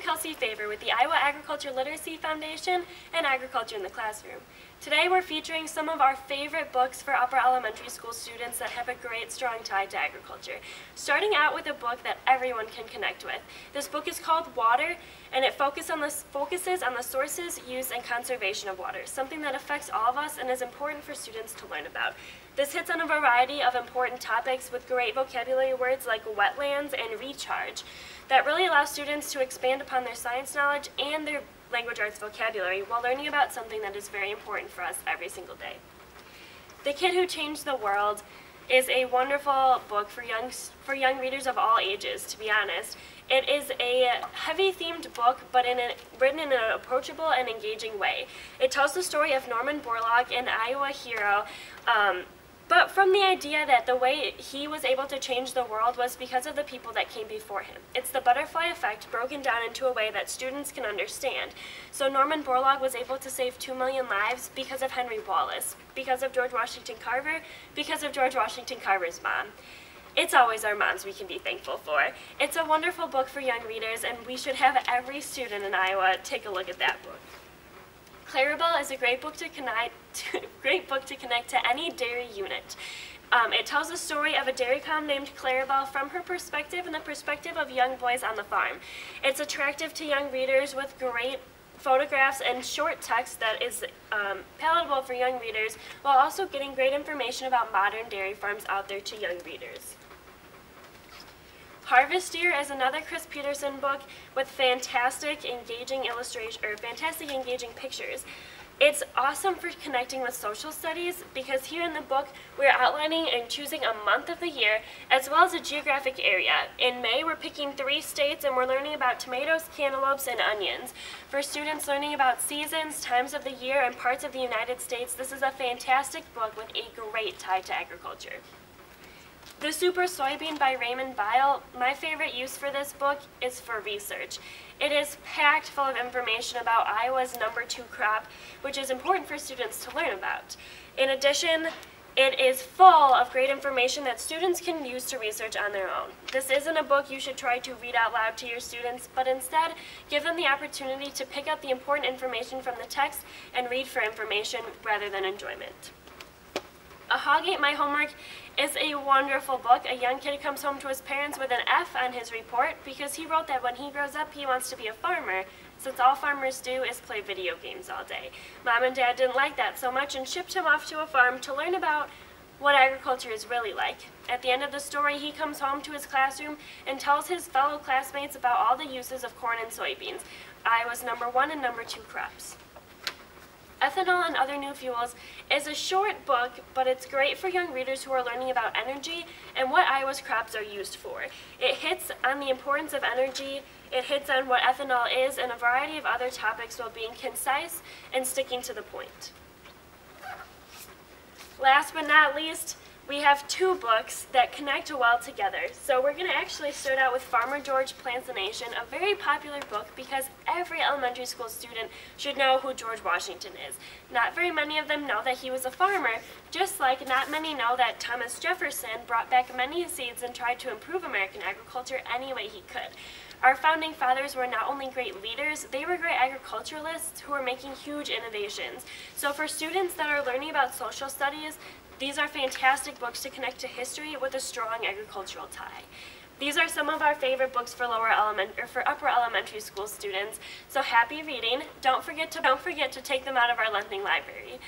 Kelsey Favor with the Iowa Agriculture Literacy Foundation and Agriculture in the Classroom. Today we're featuring some of our favorite books for upper elementary school students that have a great strong tie to agriculture. Starting out with a book that everyone can connect with. This book is called Water, and it focuses on the sources, use, and conservation of water, something that affects all of us and is important for students to learn about. This hits on a variety of important topics with great vocabulary words like wetlands and recharge that really allow students to expand upon their science knowledge and their language arts vocabulary while learning about something that is very important for us every single day. The Kid Who Changed the World is a wonderful book for young readers of all ages, to be honest. It is a heavy-themed book, but written in an approachable and engaging way. It tells the story of Norman Borlaug, an Iowa hero, but from the idea that the way he was able to change the world was because of the people that came before him. It's the butterfly effect broken down into a way that students can understand. So Norman Borlaug was able to save 2 million lives because of Henry Wallace, because of George Washington Carver, because of George Washington Carver's mom. It's always our moms we can be thankful for. It's a wonderful book for young readers, and we should have every student in Iowa take a look at that book. Clarabelle is a great book to connect to any dairy unit. It tells the story of a dairy cow named Clarabelle from her perspective and the perspective of young boys on the farm. It's attractive to young readers with great photographs and short text that is palatable for young readers, while also getting great information about modern dairy farms out there to young readers. Harvestier is another Chris Peterson book with fantastic engaging pictures. It's awesome for connecting with social studies because here in the book we're outlining and choosing a month of the year as well as a geographic area. In May we're picking 3 states and we're learning about tomatoes, cantaloupes, and onions. For students learning about seasons, times of the year, and parts of the United States, this is a fantastic book with a great tie to agriculture. The Super Soybean by Raymond Beil, my favorite use for this book is for research. It is packed full of information about Iowa's #2 crop, which is important for students to learn about. In addition, it is full of great information that students can use to research on their own. This isn't a book you should try to read out loud to your students, but instead give them the opportunity to pick up the important information from the text and read for information rather than enjoyment. A Hog Ate My Homework is a wonderful book. A young kid comes home to his parents with an F on his report because he wrote that when he grows up he wants to be a farmer, since all farmers do is play video games all day. Mom and Dad didn't like that so much and shipped him off to a farm to learn about what agriculture is really like. At the end of the story, he comes home to his classroom and tells his fellow classmates about all the uses of corn and soybeans, Iowa's #1 and #2 crops. Ethanol and Other New Fuels is a short book, but it's great for young readers who are learning about energy and what Iowa's crops are used for. It hits on the importance of energy, it hits on what ethanol is, and a variety of other topics while being concise and sticking to the point. Last but not least, we have 2 books that connect well together. So we're going to actually start out with Farmer George Plants a Nation, a very popular book because every elementary school student should know who George Washington is. Not very many of them know that he was a farmer, just like not many know that Thomas Jefferson brought back many seeds and tried to improve American agriculture any way he could. Our founding fathers were not only great leaders, they were great agriculturalists who were making huge innovations. So for students that are learning about social studies, these are fantastic books to connect to history with a strong agricultural tie. These are some of our favorite books for upper elementary school students. So happy reading. Don't forget to take them out of our lending library.